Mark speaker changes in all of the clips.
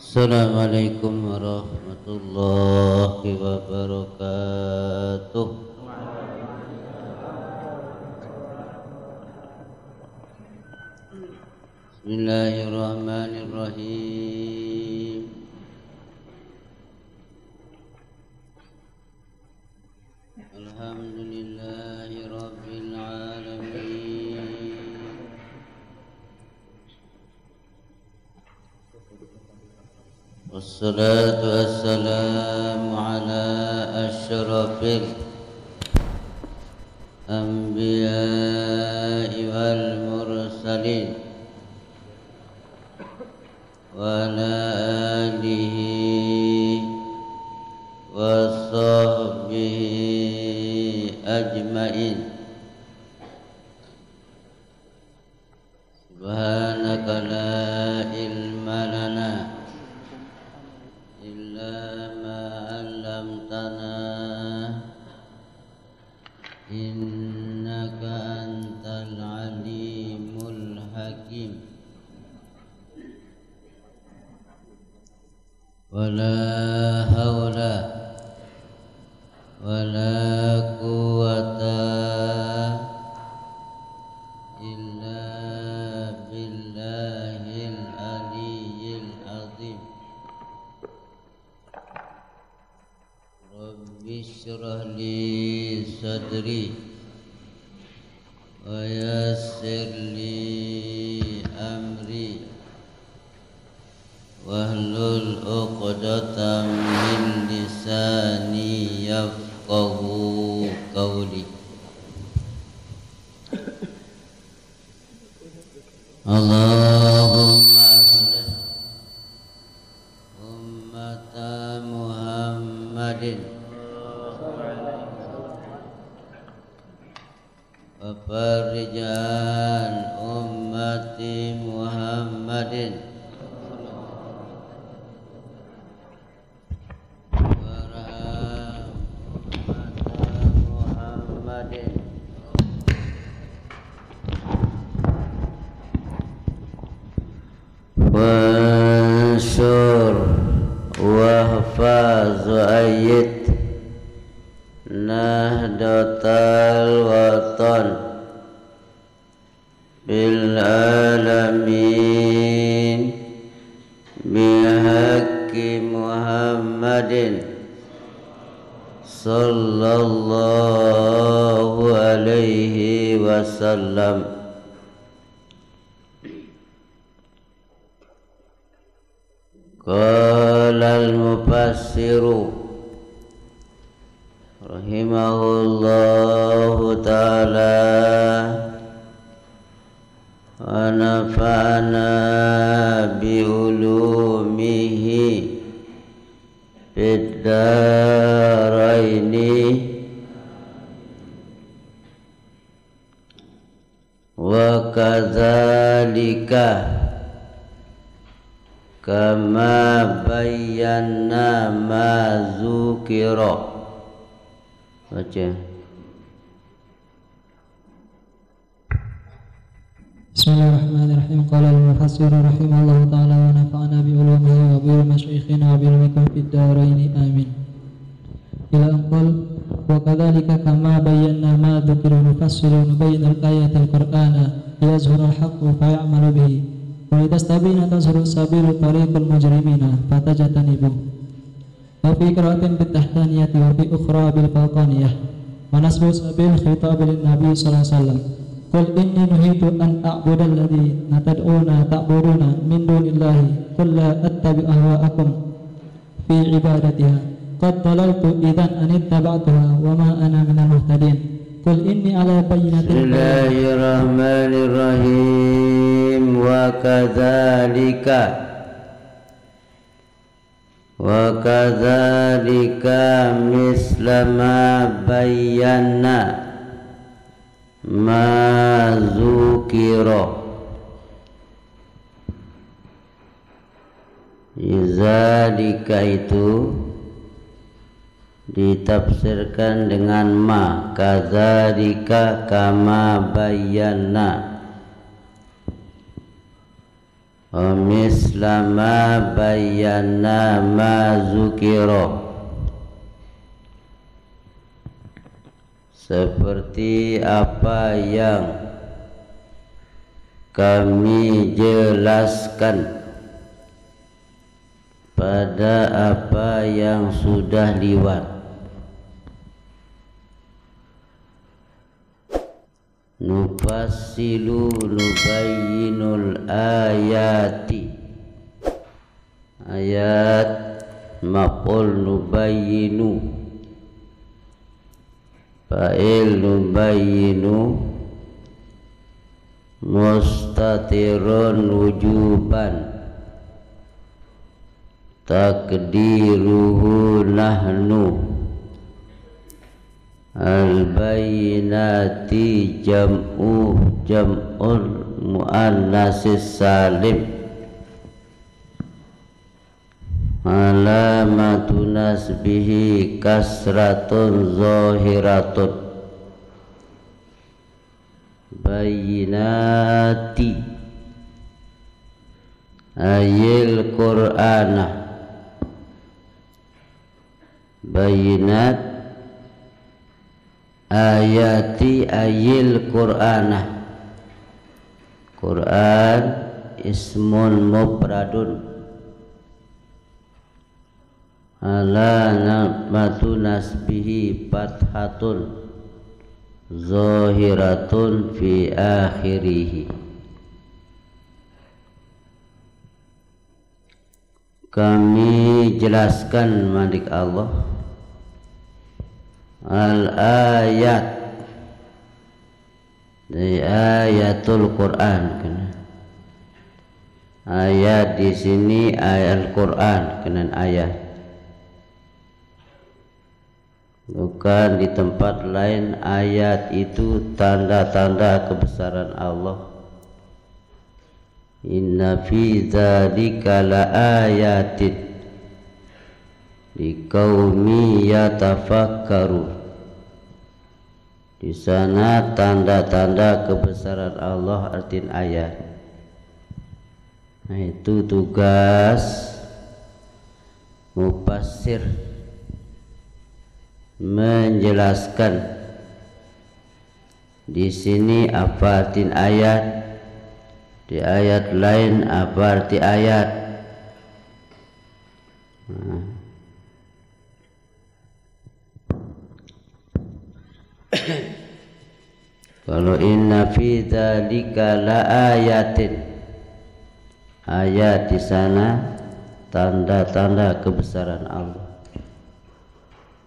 Speaker 1: Assalamualaikum warahmatullahi wabarakatuh. Bismillahirrahmanirrahim. Alhamdulillahi rabbil alamin. Wassalatu wassalamu ala asyrafil anbiya'i wal mursalin wa ala alihi wa sahbihi ajma'in. Subhanaka la ilma lana innaka antal alimul hakim. Wala hawla wala quwwata illa billahil aliyyil azim. Rabbi shrah li sadri wa yassir li amri wahlul 'uqdatam min lisani yafqahu qawli. Allahumma aslih ummata Muhammadin wa farijan ummati Muhammadin warham ummata Muhammadin wansur wahfaz wa ayyid nahdatal watan bil alamin bihaqqi Muhammadin sallallahu alaihi wasallam. Qala al-mufassiru rahimahullahu ta'ala wa nafa'ana bi'ulumihi fid daraini wa kadzalika kama bayyana ma dzukira. Baca.
Speaker 2: Bismillahirrahmanirrahim. Qala al-mufassir rahimahullahu ta'ala wa nafa'ana bi ulumihi wa bi masyayikhina wa bi ilmikum fid dharain amin. Ila anqal wa kadzalika kama bayyana ma dzukira mufassirun bayyana al-ayati al-Qur'ana yazhuru al-haqqu fa ya'malu bihi wa idastabina tazhuru sabilu tariqul mujrimina fatajtanibu. Wa fi qira'atin bit tahtaniyati wa fi ukhra bil fawqaniyah wa nasbu sabil khitab lin nabi sallallahu alaihi wasallam. Qul inni nuhitu an a'budu alladhi tad'una ta'buduna min dunillahi qul la attabi'u ahwa'akum fi ibadatiha qad dalaltu idzan an ittaba'tuha wa ma ana minal muhtadin. Qul inni ala bayyinatin.
Speaker 1: Bismillahirrahmanirrahim. Wa kadzalika mislama bayyana ma dzukira. Zalika itu ditafsirkan dengan ma, kadzalika kama bayyana. wa misla ma bayyana ma zukira, seperti apa yang kami jelaskan pada apa yang sudah liwat. Nufassilu nubayyinul ayati, ayat maqul nubayyinu, fa'il nubayyinu, mustatirun wujuban, takdiruhu nahnu, al-bayyinati jam'ul muannasis salim, alamatu nasbihi kasratun zahiratun, bayyinati ayil qur'ana, bayyinat ayati ayil qur'ana, Qur'an ismun mufradun, alamatu nasbihi fathatun zahiratun fi akhirih. Kami jelaskan malik Allah al-ayat dari ayatul Quran. Ayat di sini ayat Al-Quran kena ayat, bukan di tempat lain. Ayat itu tanda-tanda kebesaran Allah. Inna fi dzalika laayatin liqaumi yatafakkaru. Di sana tanda-tanda kebesaran Allah, artinya ayat. Nah, itu tugas mufassir, menjelaskan di sini apa arti ayat, di ayat lain apa arti ayat. Nah. Kalau inna fi dzalika laayatin, ayat di sana tanda-tanda kebesaran Allah,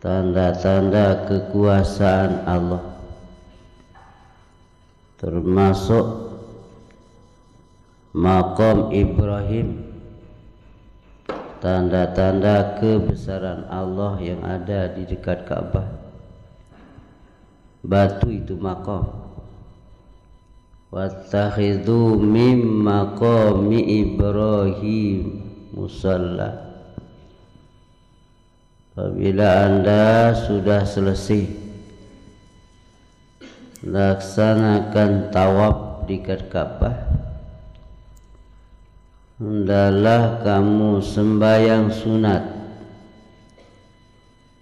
Speaker 1: tanda-tanda kekuasaan Allah, termasuk maqam Ibrahim, tanda-tanda kebesaran Allah yang ada di dekat Ka'bah. Batu itu maqam. Wattakhidhu mim maqami Ibrahim musalla. Apabila Anda sudah selesai laksanakan tawaf di Ka'bah, hendaklah kamu sembahyang sunat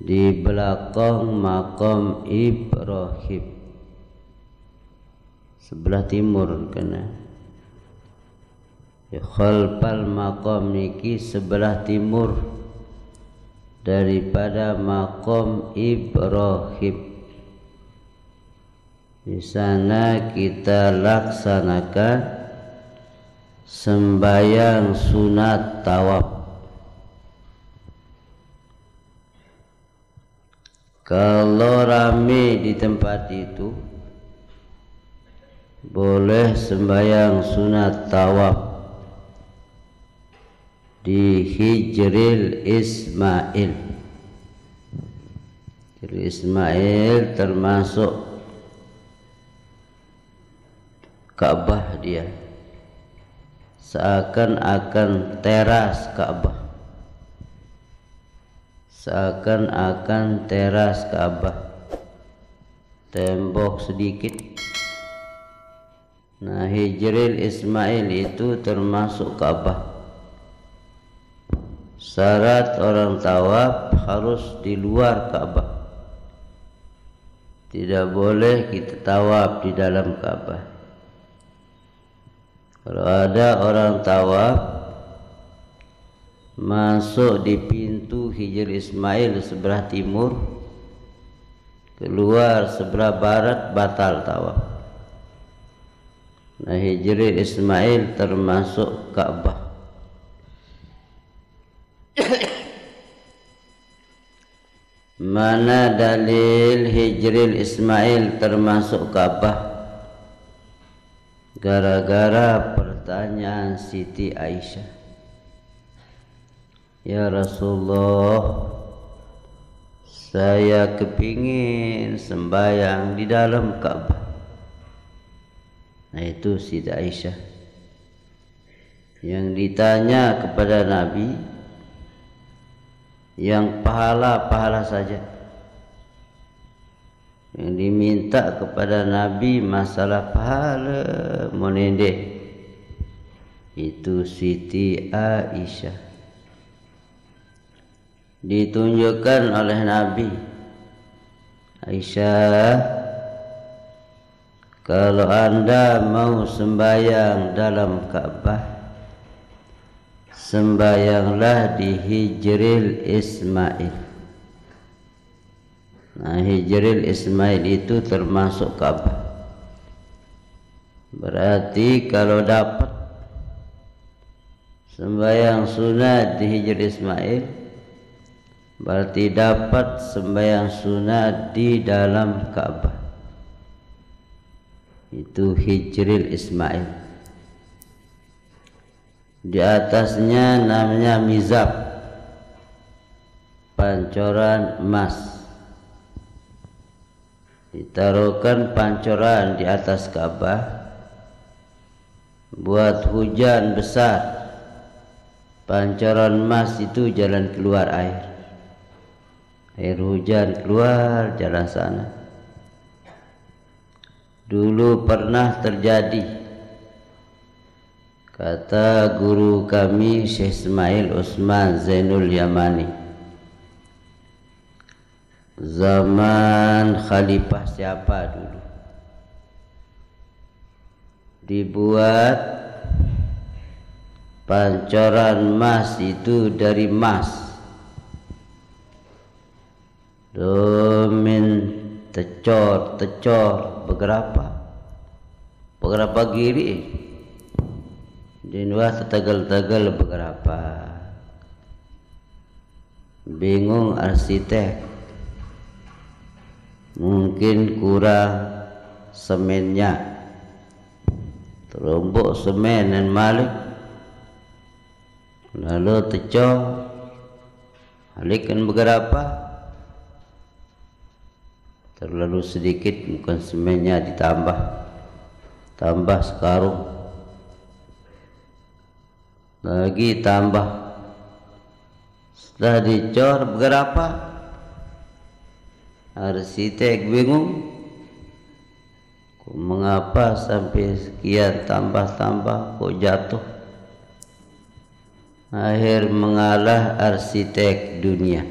Speaker 1: di belakang makam Ibrahim, sebelah timur kena. Khalfal makam niki sebelah timur daripada makam Ibrahim. Di sana kita laksanakan sembahyang sunat tawaf. Kalau rame di tempat itu, boleh sembahyang sunat tawaf di Hijril Ismail. Hijril Ismail termasuk Ka'bah, dia seakan-akan teras Ka'bah, seakan-akan teras Ka'bah, tembok sedikit, Nah, Hijril Ismail itu termasuk Ka'bah. Syarat orang tawaf harus di luar Ka'bah. Tidak boleh kita tawaf di dalam Ka'bah. Kalau ada orang tawaf masuk di pintu Hijril Ismail sebelah timur, keluar sebelah barat, batal tawaf. Nah, Hijril Ismail termasuk Ka'bah. Mana dalil Hijril Ismail termasuk Ka'bah? Gara-gara pertanyaan Siti Aisyah. Ya Rasulullah, saya kepingin sembahyang di dalam Ka'bah. Nah, itu Siti Aisyah yang ditanya kepada Nabi, yang pahala-pahala saja. Yang diminta kepada Nabi masalah pahala monende, itu Siti Aisyah. Ditunjukkan oleh Nabi, Aisyah, kalau anda mau sembahyang dalam Ka'bah, sembahyanglah di Hijril Ismail. Nah, Hijril Ismail itu termasuk Ka'bah. Berarti kalau dapat sembahyang sunat di Hijril Ismail, berarti dapat sembahyang sunat di dalam Ka'bah. Itu Hijril Ismail. Di atasnya namanya mizab, pancoran emas. Ditaruhkan pancoran di atas Ka'bah buat hujan besar. Pancoran emas itu jalan keluar air. Air hujan keluar jalan sana. Dulu pernah terjadi, kata guru kami Syekh Ismail Utsman Zainul Yamani, zaman khalifah siapa dulu, dibuat pancoran emas itu dari emas, domin tecor beberapa giri di luar tegal beberapa. Bingung arsitek, mungkin kurang semennya, terombok semen dan malik, lalu tecor halikkan beberapa, terlalu sedikit, bukan semennya tambah sekarung, lagi tambah, setelah dicor beberapa, arsitek bingung, mengapa sampai sekian tambah kok jatuh. Akhir mengalah arsitek dunia,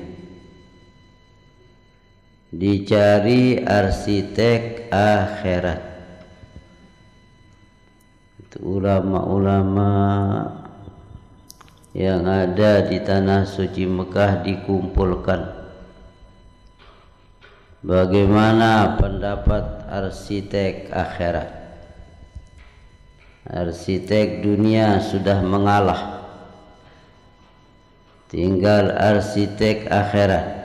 Speaker 1: dicari arsitek akhirat. Itu ulama-ulama yang ada di tanah suci Mekah dikumpulkan. Bagaimana pendapat arsitek akhirat? Arsitek dunia sudah mengalah, tinggal arsitek akhirat.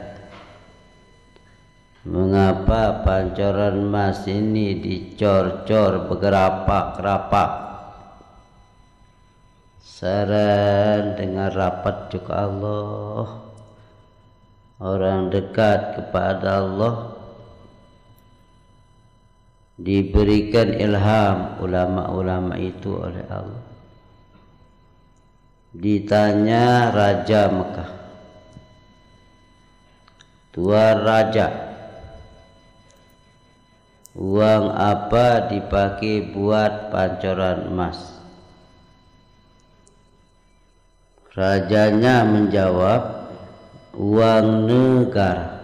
Speaker 1: Mengapa pancoran emas ini dicor-cor beberapa? Saran dengan rapat juga Allah, orang dekat kepada Allah, diberikan ilham ulama-ulama itu oleh Allah. Ditanya Raja Mekah, Tuan Raja, uang apa dipakai buat pancoran emas? Rajanya menjawab, uang negara.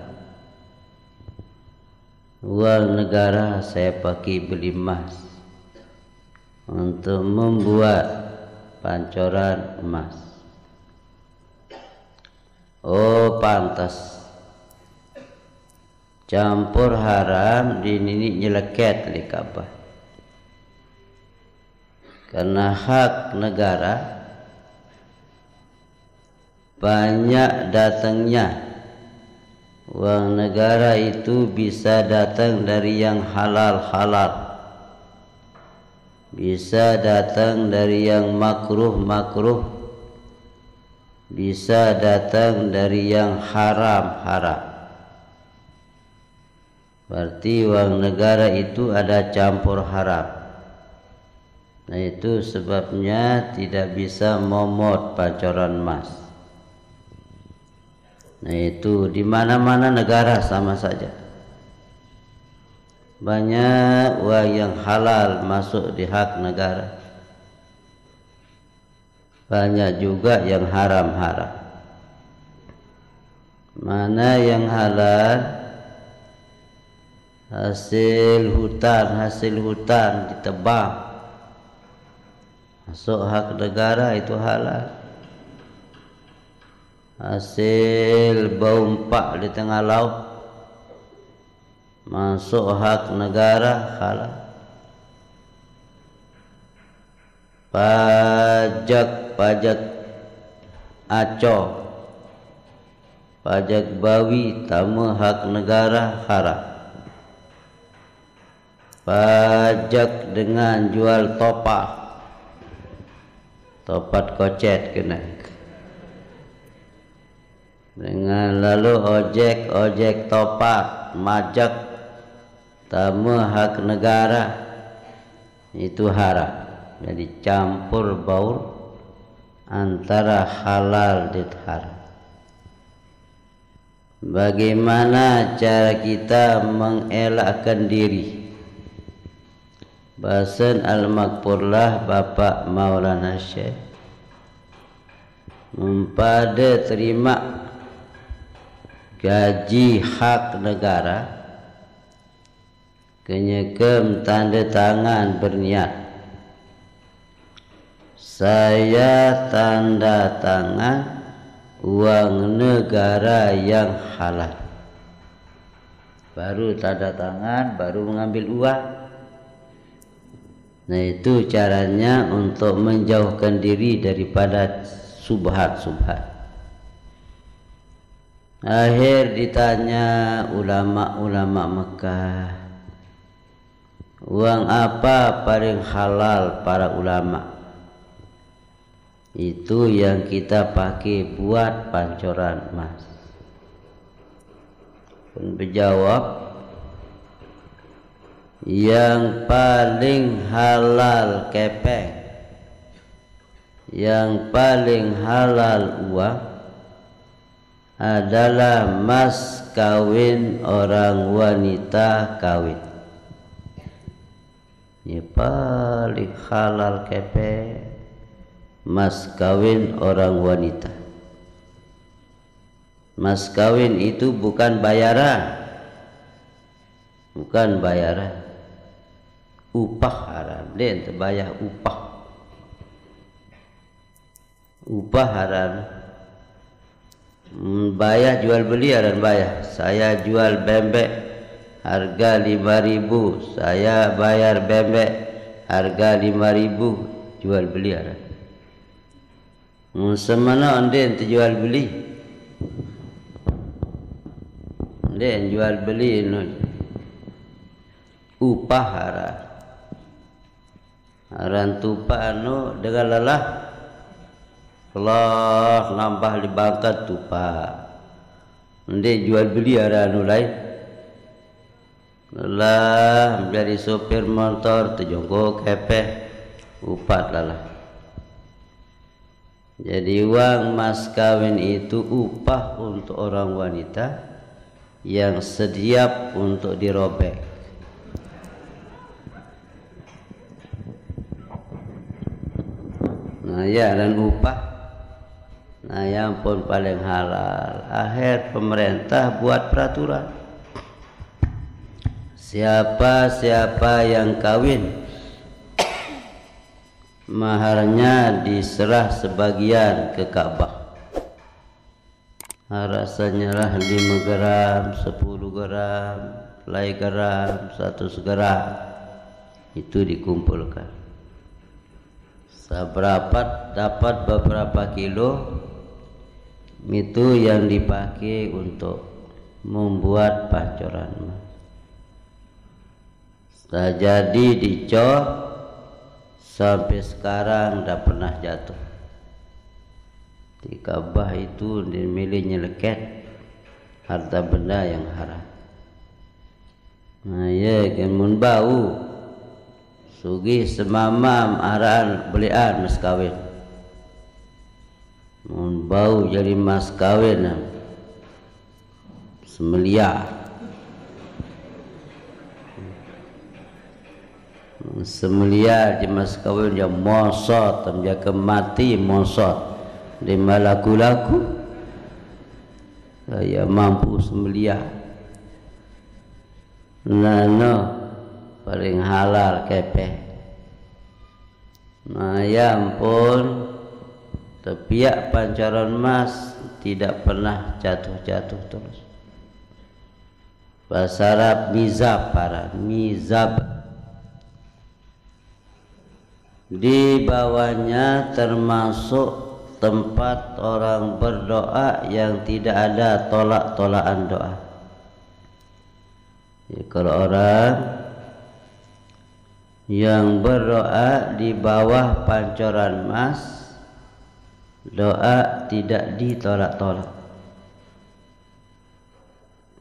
Speaker 1: Uang negara saya pakai beli emas untuk membuat pancoran emas. Oh pantas, campur haram di nini nyeleket di Ka'bah. Karena hak negara banyak datangnya. Uang negara itu bisa datang dari yang halal-halal, bisa datang dari yang makruh-makruh, bisa datang dari yang haram-haram. Berarti uang negara itu ada campur haram. Nah itu sebabnya tidak bisa momot pancoran emas. Nah itu di mana-mana negara sama saja. Banyak uang yang halal masuk di hak negara, banyak juga yang haram-haram. Mana yang halal? Hasil hutan ditebang masuk hak negara, itu halal. Hasil bau empak di tengah laut masuk hak negara, halal. Pajak aco, pajak bawi tamu hak negara, haram. Pajak dengan jual topat kocet kena. Dengan lalu ojek topat majak tamu hak negara, itu haram. Jadi campur baur antara halal dan haram. Bagaimana cara kita mengelakkan diri? Bahasan Al-Makfurlah Bapak Maulana Syekh mempada terima gaji hak negara, kenyekem tanda tangan berniat, saya tanda tangan uang negara yang halal. Baru tanda tangan, baru mengambil uang. Nah itu caranya untuk menjauhkan diri daripada subhat-subhat. Akhir ditanya ulama-ulama Mekah, uang apa paling halal para ulama? Itu yang kita pakai buat pancoran emas. Pun berjawab, yang paling halal kepeng, yang paling halal uang adalah mas kawin orang wanita kawin. Ini paling halal kepe, mas kawin orang wanita. Mas kawin itu bukan bayaran, bukan bayaran, upah haram. Dia ente bayar upah haram. Bayar jual beli ada bayar. Saya jual bebek harga 5.000, saya bayar bebek harga 5.000, jual beli ada. Semana ande jual beli, ande jual beli upah haram. Haram tupa dengan lelah Allah nambah di bangkat tupa. Nanti jual beli ada lain. Lelah menjadi sopir motor terjongkok kepeh upat lalah. Jadi uang mas kawin itu upah untuk orang wanita yang siap untuk dirobek. Ya, dan upah. Nah, yang pun paling halal. Akhir pemerintah buat peraturan. Siapa yang kawin, maharnya diserah sebagian ke Ka'bah. Rasanya lah 5 gram, 10 gram, selai gram, 100 gram. Itu dikumpulkan. Seberapa dapat beberapa kilo, itu yang dipakai untuk membuat pancoran emas. Sudah jadi dicor, sampai sekarang dah pernah jatuh. Di Ka'bah itu dimilih nyeleket harta benda yang haram. Nah, ya kemun bau sugih semamam araan belian mas kawin. Mun bau jadi mas kawin semeliar. Semeliar di mas kawin dia mosot, dia kemati mosot di malaku-laku. Saya mampu semeliar. Nano paling halal kepeh. Nah, ya ampun, tepiak pancaran emas tidak pernah jatuh-jatuh terus. Bahasa Arab mizab, para mizab. Di bawahnya termasuk tempat orang berdoa yang tidak ada tolak-tolakan doa. Jadi, kalau orang yang berdoa di bawah pancoran emas, doa tidak ditolak-tolak.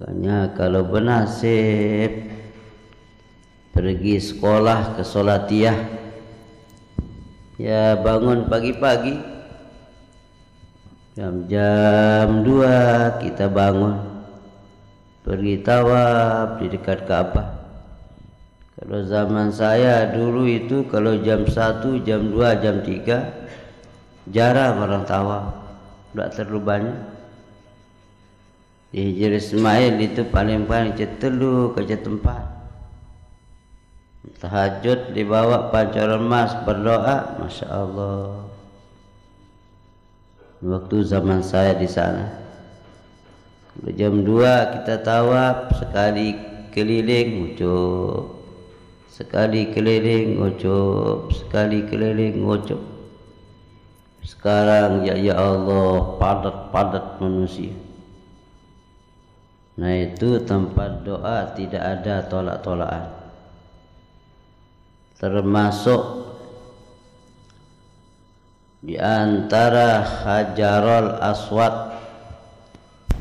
Speaker 1: Makanya kalau bernasib pergi sekolah ke Solatiyah, ya bangun pagi-pagi jam 2 kita bangun pergi tawaf di dekat Ka'bah. Kalau zaman saya dulu itu kalau jam 1, jam 2, jam 3 jarang orang tawaf, tidak terlalu banyak. Di Hijri Ismail itu paling-paling cetelu ke tempat. Tahajud dibawa pancaran emas berdoa, masya Allah. Waktu zaman saya di sana, jam 2 kita tawaf, sekali keliling ucup, sekali keliling ucup, sekali keliling ucup. Sekarang ya Allah padat manusia. Nah, itu tempat doa tidak ada tolak-tolakan. Termasuk di antara Hajarul Aswad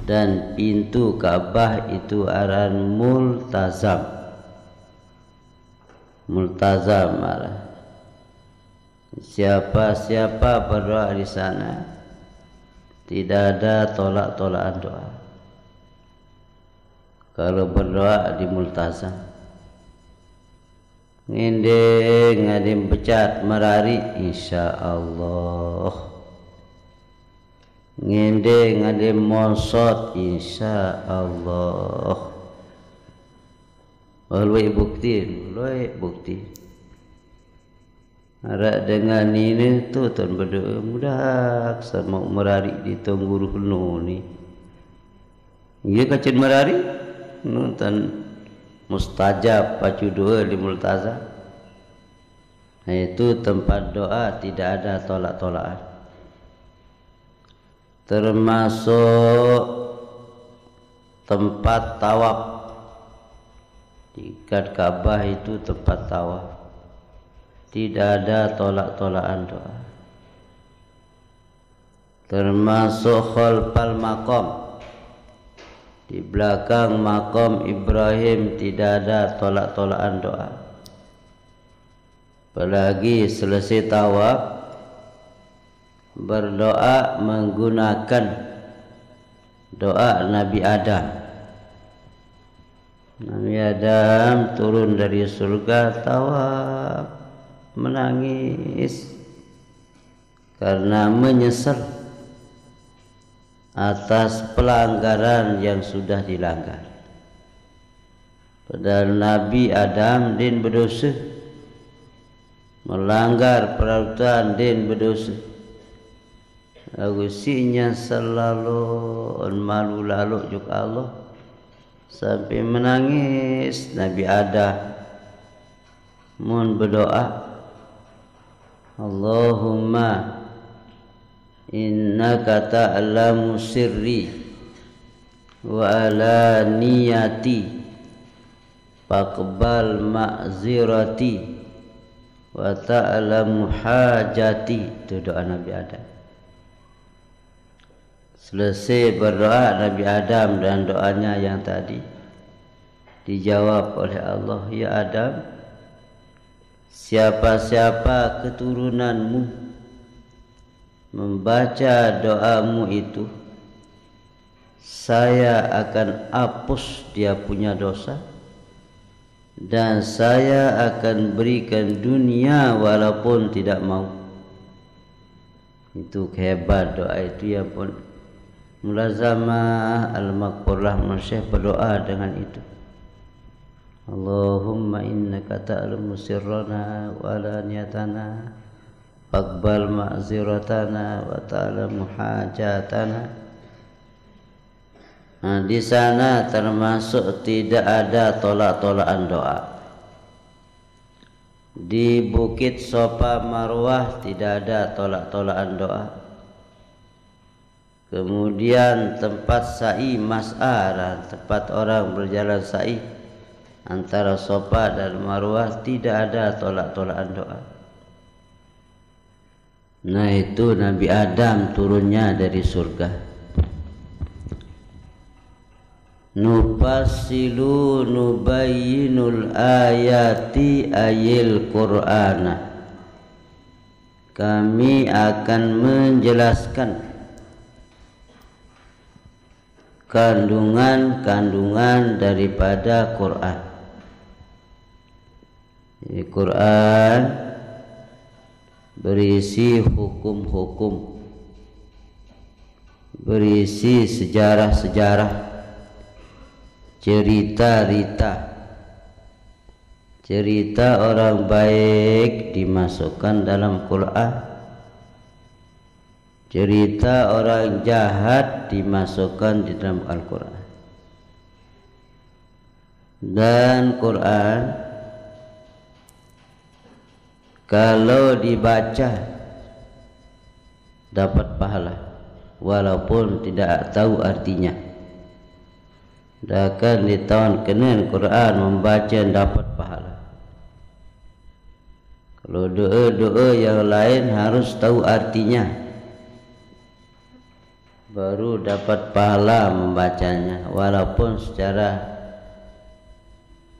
Speaker 1: dan pintu Ka'bah itu aran multazam. Multazam arah. Siapa berdoa di sana tidak ada tolak-tolakan doa. Kalau berdoa di multazam, nginding ngadim becat merari insya Allah, nginding ngadim monsot insya Allah. Luwe bukti. Harap dengan ini tu tuan berdoa mudah sama merari di Tungguru Hunu ni. Ia kacin merari, nonton mustajab pacu doa di multazam. Nah, itu tempat doa tidak ada tolak-tolakan. Termasuk tempat tawaf. Di dekat Ka'bah itu tempat tawaf. Tidak ada tolak-tolakan doa. Termasuk khalfal maqam. Di belakang makam Ibrahim tidak ada tolak-tolakan doa. Apalagi selesai tawaf berdoa menggunakan doa Nabi Adam. Nabi Adam turun dari surga tawaf menangis. karena menyesal atas pelanggaran yang sudah dilanggar. Padahal Nabi Adam din berdosa, melanggar peraturan din berdosa. Agusinya selalu malu lalu juga Allah sampai menangis. Nabi Adam mun berdoa, Allahumma innaka ta'lamu sirri wa alaniyati faqbal ma'zirati wa ta'lamu hajati. Itu doa Nabi Adam. Selesai berdoa Nabi Adam dan doanya yang tadi dijawab oleh Allah, ya Adam, siapa-siapa keturunanmu membaca doamu itu, saya akan hapus dia punya dosa dan saya akan berikan dunia walaupun tidak mau. Itu hebat doa itu, ya pun mulazamah al-maqburah Syekh berdoa dengan itu. Allahumma innaka ta'lamu sirrana wa alaniyatana faqbal ma'ziratana wa ta'lamu hajatana. Nah, di sana termasuk tidak ada tolak-tolakan doa. Di Bukit Safa Marwah tidak ada tolak-tolakan doa. Kemudian tempat sa'i mas'ah, tempat orang berjalan sa'i antara Safa dan Marwah, tidak ada tolak-tolakan doa. Nah, itu Nabi Adam turunnya dari surga. Nufassilu nubayyinul ayati ayil Qur'ana. Kami akan menjelaskan kandungan-kandungan daripada Quran. Quran berisi hukum-hukum, berisi sejarah-sejarah, cerita-cerita, cerita orang baik dimasukkan dalam Quran. Cerita orang jahat dimasukkan di dalam Al-Quran. Dan Quran kalau dibaca dapat pahala walaupun tidak tahu artinya. Dan di tahun Kenin Quran membaca dapat pahala. Kalau doa-doa yang lain harus tahu artinya, baru dapat pahala membacanya walaupun secara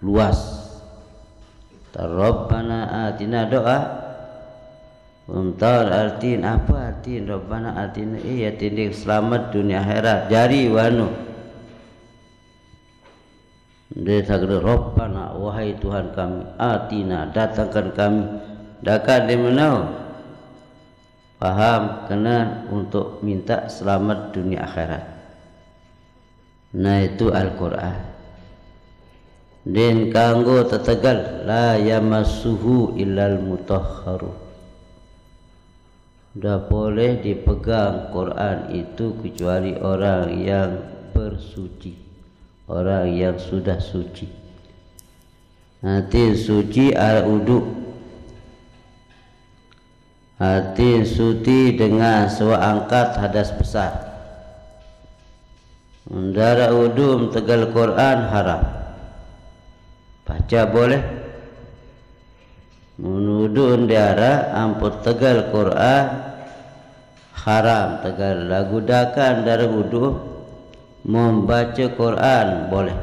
Speaker 1: luas. Rabbana atina doa untuk artiin apa artiin Rabbana atina, iya tindik selamat dunia akhirat jari wanu. Dia saged Rabbana, wahai Tuhan kami, atina datangkan kami, dakat di mana paham kena untuk minta selamat dunia akhirat. Nah, itu Al-Quran. Dan kanggo tetegal la yamassuhu illal mutahharu. Dah boleh dipegang Quran itu kecuali orang yang bersuci, orang yang sudah suci. Nanti suci al-wudu, hati suci dengan seangkat hadas besar. Mendara udum tegal Quran haram. Baca boleh, menuduh ndara ampun tegal Quran haram. Tegal lagu dakan dari udum membaca Quran boleh.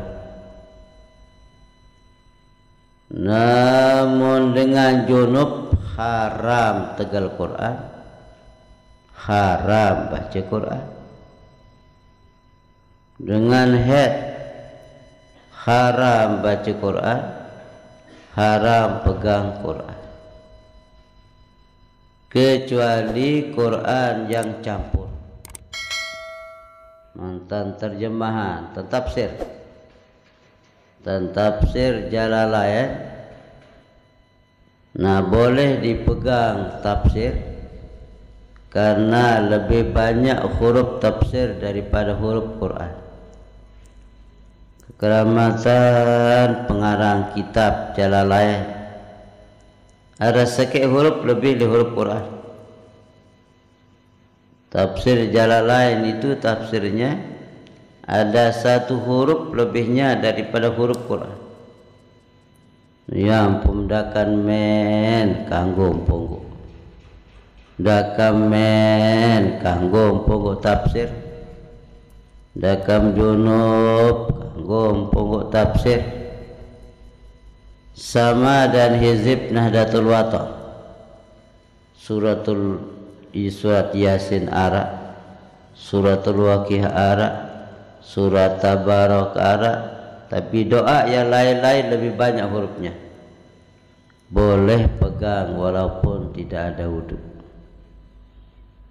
Speaker 1: Namun dengan junub haram tegal Quran, haram baca Quran. Dengan haid haram baca Quran, haram pegang Quran. kecuali Quran yang campur. Mantan terjemahan, tafsir Jalalain. Nah, boleh dipegang tafsir karena lebih banyak huruf tafsir daripada huruf Quran. Kekeramatan pengarang kitab Jalalain, ada sikit huruf lebih dari huruf Quran. Tafsir Jalalain itu tafsirnya ada satu huruf lebihnya daripada huruf Quran. Yang pemdakan men kanggo ponggo, dakam men kanggo ponggo tafsir, dakam junub kanggo ponggo tafsir. Sama dan hizib Nahdlatul Wathon, surat Yasin ara, suratul Waqiah ara, surat Tabarak ara, tapi doa yang lain-lain lebih banyak hurufnya. Boleh pegang walaupun tidak ada wudhu,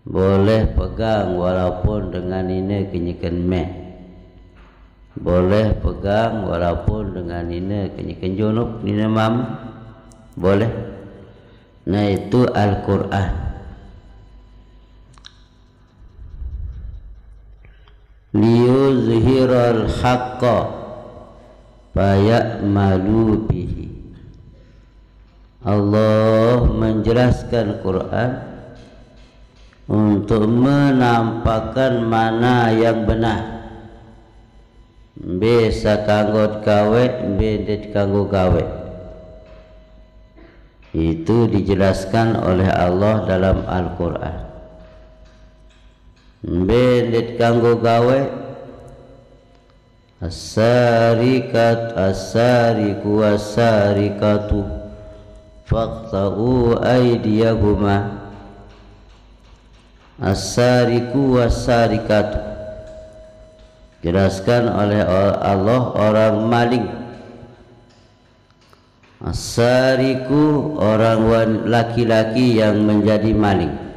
Speaker 1: boleh pegang walaupun dengan ini kenyikan me, boleh pegang walaupun dengan ini kenyikan junub, ini mam, boleh. Nah, itu Al-Quran. Liyuzhiral haqqa faya'malu bihi. Allah menjelaskan Quran untuk menampakkan mana yang benar. Bisa kanggo gawe, bedet kanggo gawe. Itu dijelaskan oleh Allah dalam Al-Quran. Bedet kanggo gawe, as-sariku was-sarikatu faqta'u aydiyahuma. As-sariku was-sarikatu, jelaskan oleh Allah orang maling. As-sariku orang laki-laki yang menjadi maling.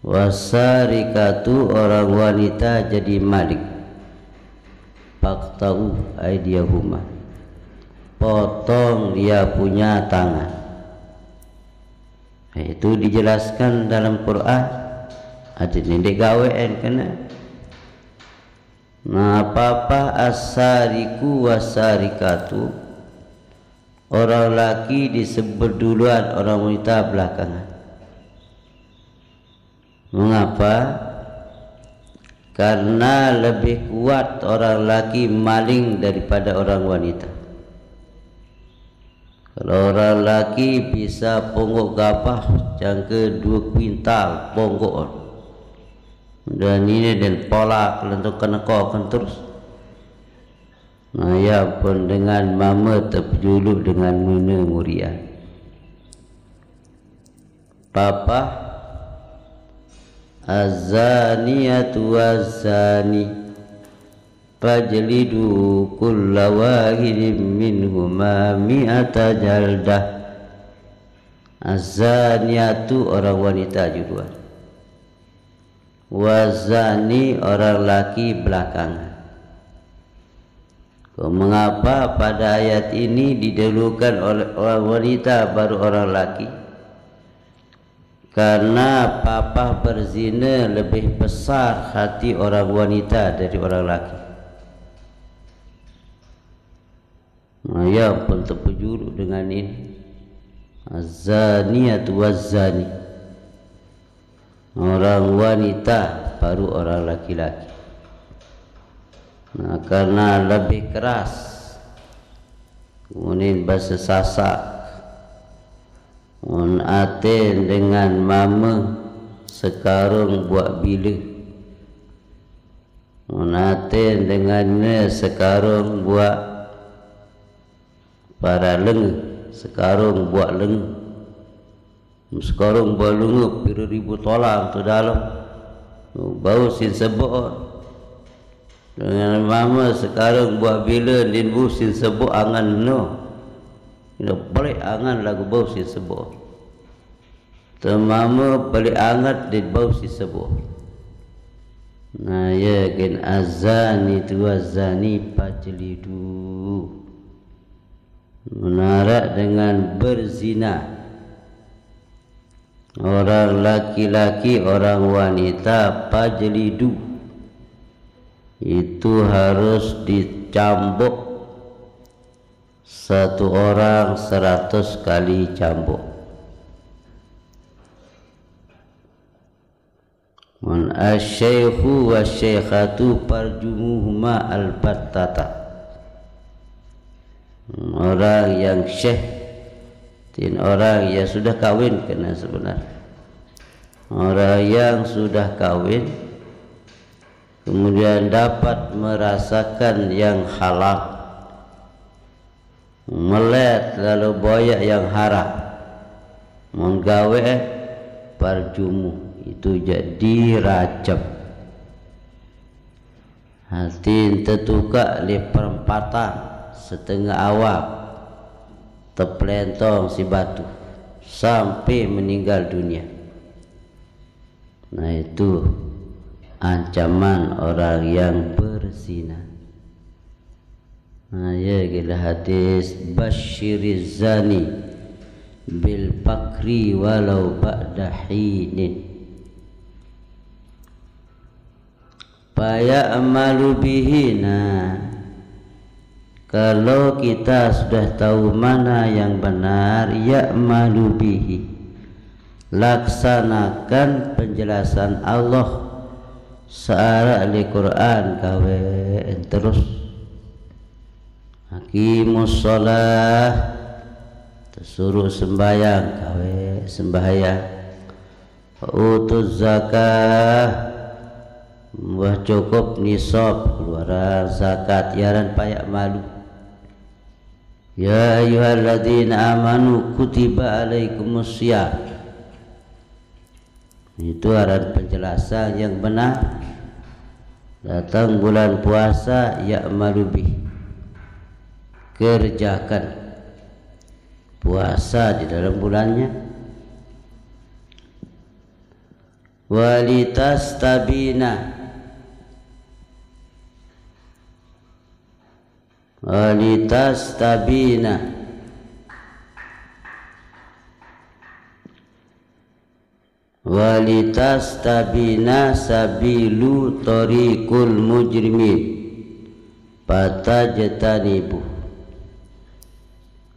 Speaker 1: Was-sarikatu orang wanita jadi maling. Faqta'u aydiyahuma, potong dia punya tangan. Itu dijelaskan dalam Quran. Ada nindek gawean kena. Nah, apa as-sariku was-sarikatu, orang laki disebut duluan, orang wanita belakangan. Mengapa? Karena lebih kuat orang laki maling daripada orang wanita. Kalau orang laki bisa ponggok gapah jangka 2 kuintal ponggok, dan ini dan pola kelentuk kenekokan terus. Nah, ya pun dengan mama terjuluk dengan nuna muria. Papa az-zaniyatu waz-zani fajlidu kulla wahidin minhuma mi'ata jaldah. Az-zaniyatu orang wanita juga, waz-zani orang laki belakangan. Mengapa pada ayat ini didahulukan oleh orang wanita baru orang laki? Karena papa berzina lebih besar hati orang wanita dari orang laki. Ya pun terpejuruk dengan ini. Az-zaniyatu waz-zani, orang wanita baru orang laki-laki. Nah, karena lebih keras, kemudian bahasa sasak, aten dengan mama sekarang buat bila, aten dengan sekarang buat para leng, sekarang buat leng, sekarang buat lengup 1,000 tolang tu dalam bau sin sebut. Dengan mama sekarang buat bila din bu sin sebut angan no. Ina balik angan lagu bau sin sebut. temama balik angat di bau si sebuah. Nah ya gen azani tu azani pajlidu, menara dengan berzina. Orang laki-laki, orang wanita pajlidu, itu harus dicambuk satu orang 100 kali cambuk. Man asy-syaikhu wasy-syaikhatu farjumuhuma al-battata. Orang yang syekh dan orang yang sudah kawin kena sebenarnya. Orang yang sudah kawin kemudian dapat merasakan yang halal, melet lalu boyak yang haram, menggawe parjumu, itu jadi rajam. Hati tetuka li perempatan setengah awak teplentong si batu sampai meninggal dunia. Nah itu ancaman orang yang berzina. Nah ya gila hadis basyiriz zani bil fakri walau ba'da hinin. Faya amalu bihina. Kalau kita sudah tahu mana yang benar, ya'malu bihi, laksanakan penjelasan Allah searah al-Quran kawe terus. Hakimus sholah, tersuruh sembahyang kawe sembahyang. Utuz zakah, wah cukup nisab keluaran zakat, yaran payak malu. Ya ayyuhalladzina amanu kutiba alaikumus syiyam. Itu arahan penjelasan yang benar. Datang bulan puasa, ya'malu bih, kerjakan puasa di dalam bulannya. Walitas tabina, walitas tabina, walitas tabina sabilu tariqul mujrimin fatajtanibu.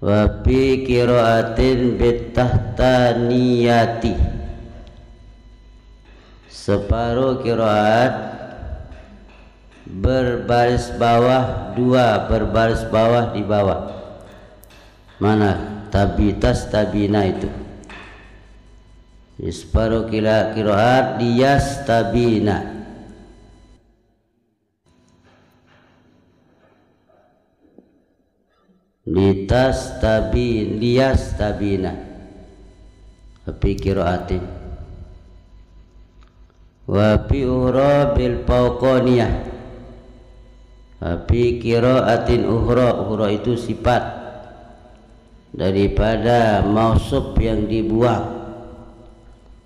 Speaker 1: Wa fi qiraatin bitahtaniyati, separuh qiraat berbaris bawah, dua berbaris bawah di bawah. Mana tabitas tabina itu? Separuh qiraat diyas tabina. Litas tabin, liyas tabina. Fi qiraatin. Wa fi ukhra bil fawqaniyah. Fi qiraatin ukhra, ukhra itu sifat daripada mausuf yang dibuang.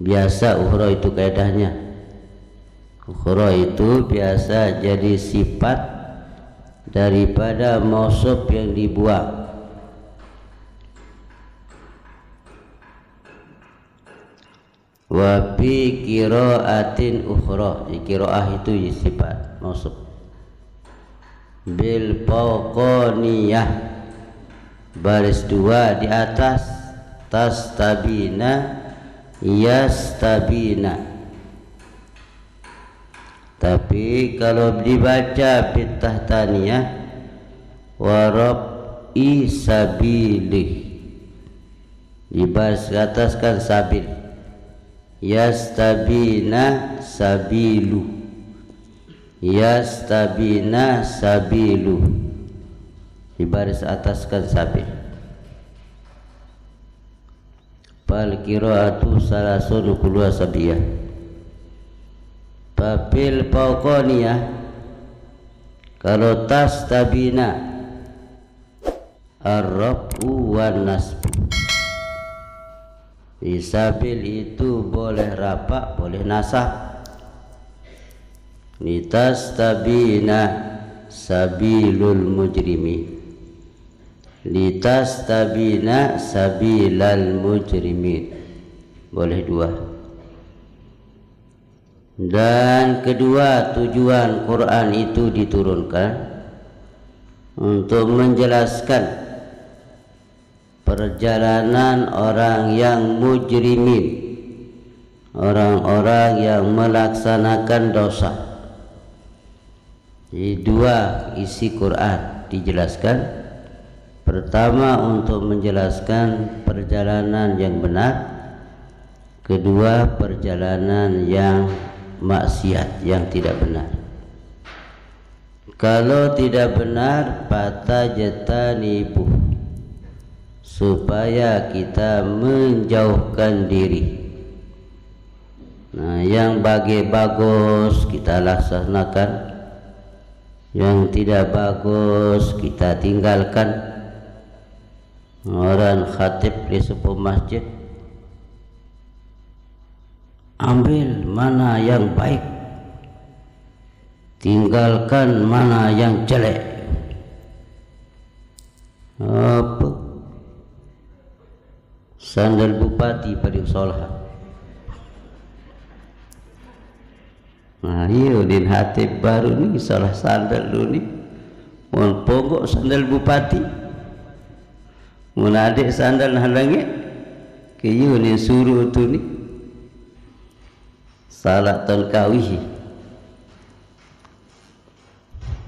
Speaker 1: Biasa ukhra itu kaidahnya. Ukhra itu biasa jadi sifat daripada mausuf yang dibuang. Wa fi qiraatin ukhra, qiraah itu sifat mausuf. Bil fawqaniyah, baris dua di atas, tastabina yastabina. Tapi kalau dibaca bitahtaniyah warab isabilih, di baris ke atas kan sabil, yastabina sabilu, yastabina sabilu, di baris atas kan sabil. Fal qiraatu salasun kullu sabiyah. Babil fawqaniyah, kalau tastabina ar-rafu wan nasbu, Isabil itu boleh rafa, boleh nasab. Litastabina sabilul mujrimi, litastabina sabilal mujrimin, boleh dua. Dan kedua, tujuan Quran itu diturunkan untuk menjelaskan perjalanan orang yang mujrimin, orang-orang yang melaksanakan dosa. Jadi dua isi Quran dijelaskan. Pertama untuk menjelaskan perjalanan yang benar, kedua perjalanan yang maksiat, yang tidak benar. Kalau tidak benar, fatajtanibu, supaya kita menjauhkan diri. Nah, yang bagus kita laksanakan, yang tidak bagus kita tinggalkan. Orang khatib di sebuah masjid, ambil mana yang baik, tinggalkan mana yang jelek. Apa? Sandal bupati paling soleh. Nah, iya din hatib baru ni salah sandal lu ni. Mun pokok sandal bupati. Mun adik sandal halangi. Kiyo ni suruh tu ni. Salah talqawi.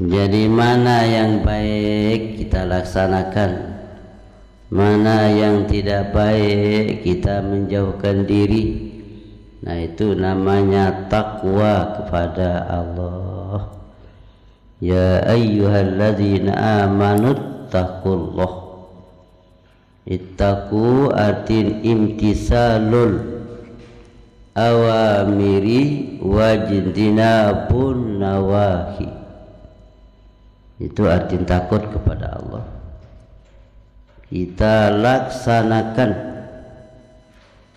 Speaker 1: Jadi mana yang baik kita laksanakan, mana yang tidak baik kita menjauhkan diri. Nah, itu namanya takwa kepada Allah. Ya ayyuhalladzina amanu taqullah. Ittaqu artin imtisalul awamiri wajtinabun nawahi. Itu arti takut kepada Allah. Kita laksanakan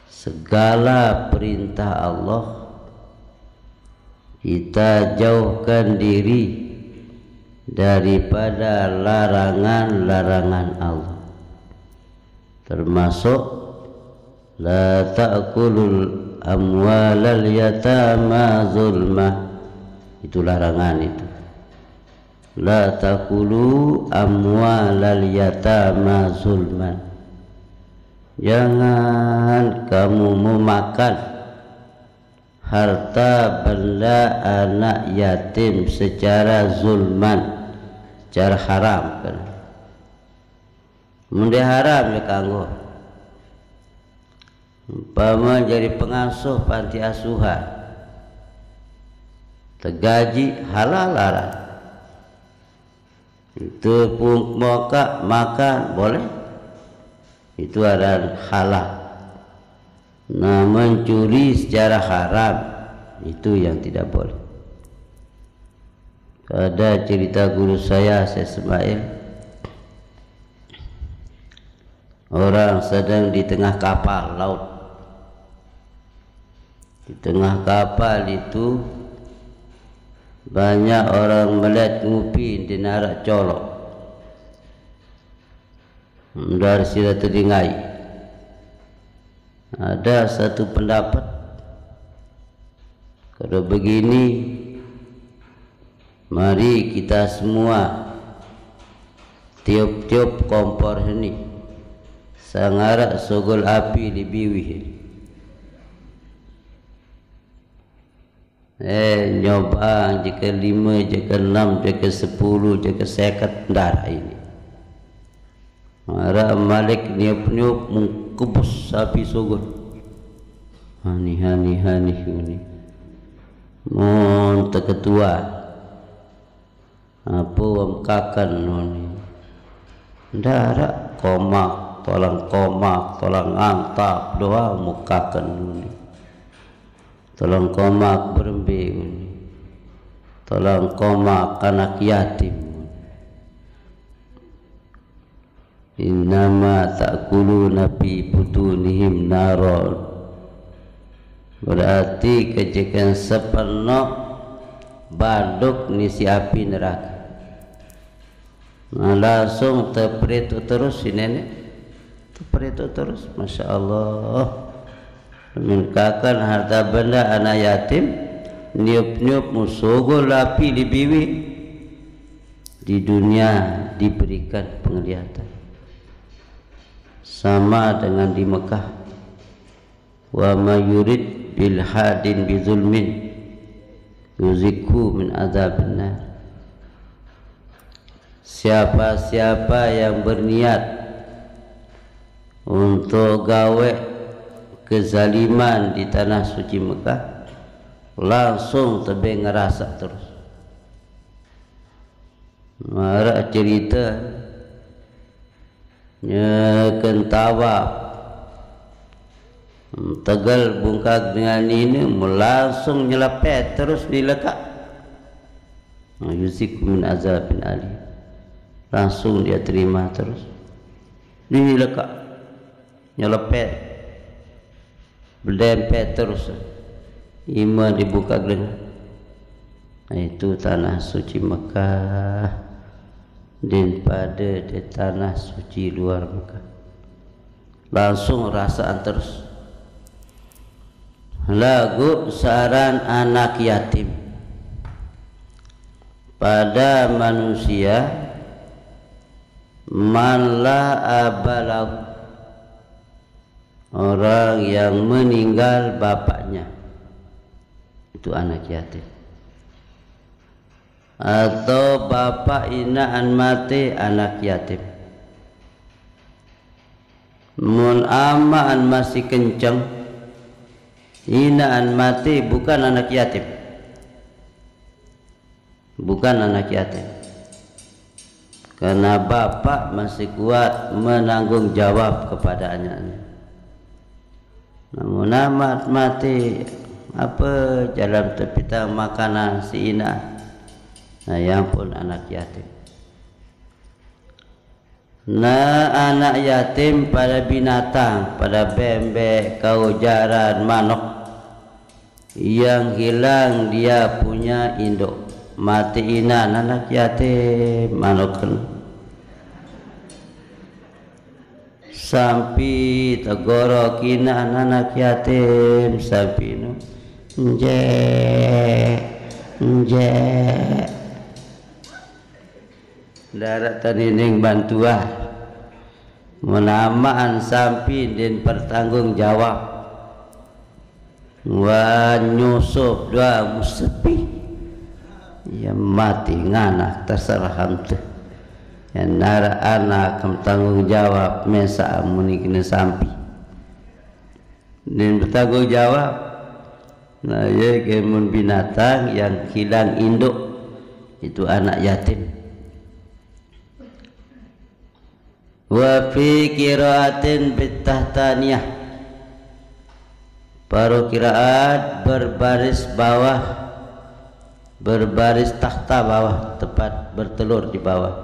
Speaker 1: segala perintah Allah, kita jauhkan diri daripada larangan-larangan Allah. Termasuk la ta'kulul amwalal yatama zulma, itu larangan itu. La ta'kulu amwalal yatama zulman, jangan kamu memakan harta benda anak yatim secara zulman, secara haram kan. Mudah haram ya kanggo. Umpama jadi pengasuh panti asuhan, tergaji halal larang. Itu pun makan boleh, itu ada halal. Nah, mencuri secara haram itu yang tidak boleh. Ada cerita guru saya Ismail. Orang sedang di tengah kapal laut. Di tengah kapal itu banyak orang melihat ngupi di narak colok. Dari sila teringai. Ada satu pendapat, kalau begini, mari kita semua tiup-tiup kompor ini, sangarak sogol api di biwih. Nyoba jika 5, jika 6, jika 10, jika 50 darah ini. Mara Malik niup-niup mengkubus api sogol. Hani ini. Mon ketua. Apa wamkakan noni. Darah komak, tolong antap doa mukakan noni. Tolong komak berembing, tolong komak anak yatim. innama ta'kuluna fi butunihim naron, berarti kejekan sepenuh baduk nisi api neraka. Nah, langsung terperetu terus si nenek, terperetu terus, masya Allah. Menkakan harta benda anak yatim, niup-niup musogol api libiwi. Di dunia diberikan penglihatan sama dengan di Mekah. Wa ma yurid bil hadin bi zulmin yuzikku min azabin nar. Siapa-siapa yang berniat untuk gawe kezaliman di tanah suci Mekah, langsung tebe ngerasa terus. Marah cerita nyeken tawaf Tegal bungkak dengan ini langsung nyelepet terus dilekak. Yuzik min azabin ali, langsung dia terima terus dilekak, nyelepet, berdempet terus, iman dibuka dengan. Nah, itu tanah suci Mekah dan pada di tanah suci luar Mekah langsung rasaan terus. Lagu saran anak yatim pada manusia, man la abalag, orang yang meninggal bapaknya, itu anak yatim. Atau bapak inaan mati, anak yatim. Mun amaan masih kencang, inaan mati, bukan anak yatim, bukan anak yatim, karena bapak masih kuat menanggung jawab kepada anaknya. Namun amat mati, apa dalam tepita makanan si ina. Nah, yang pun anak yatim. Nah, anak yatim pada binatang, pada bebek, kaujaran, manok yang hilang dia punya induk, mati inan, anak yatim, manok sampai tegorok inan, anak yatim, sampai nu nje darat tanining bantuan menamaan sampai dan bertanggung jawab wa nyusup doa musepi ya mati nganak terserah hamtu yang nara anak tanggung jawab mesa muni kena sampai dan bertanggung jawab. Nah, ya kemun binatang yang hilang induk itu anak yatim. Wa fi qiraatin bitahtaniyah, baru qiraat berbaris bawah, berbaris tahta bawah, tepat bertelur di bawah.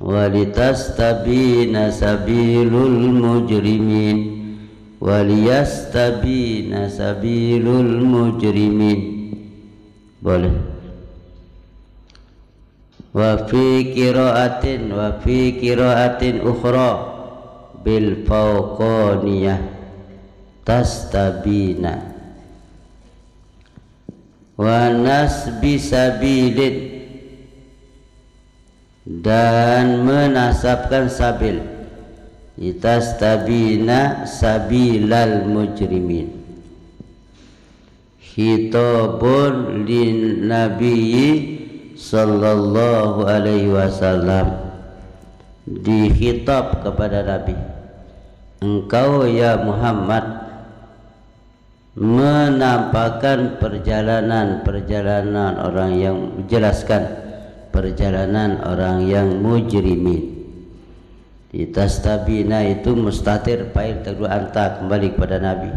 Speaker 1: Walitastabina sabilul mujrimin, waliyastabina sabilul mujrimin. Boleh. Wa fi qiraatin ukhra bil fawqaniyah tastabina wa nasbi sabilin, dan menasabkan sabil, tastabina sabilal mujrimin. Khitabun lin nabiyyi sallallahu alaihi wasallam, dikhitab kepada Nabi, engkau ya Muhammad menampakkan perjalanan orang yang menjelaskan perjalanan orang yang mujrimin. Tastabina itu mustatir fa'il kedua anta kembali kepada Nabi,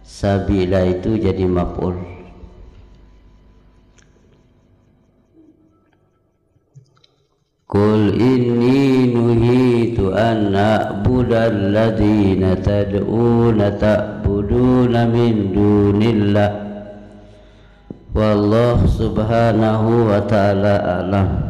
Speaker 1: sabila itu jadi maf'ul. Qul inni nuhitu an a'budal ladzina tad'una ta'buduna min dunillah. Wallahu subhanahu wa ta'ala alam.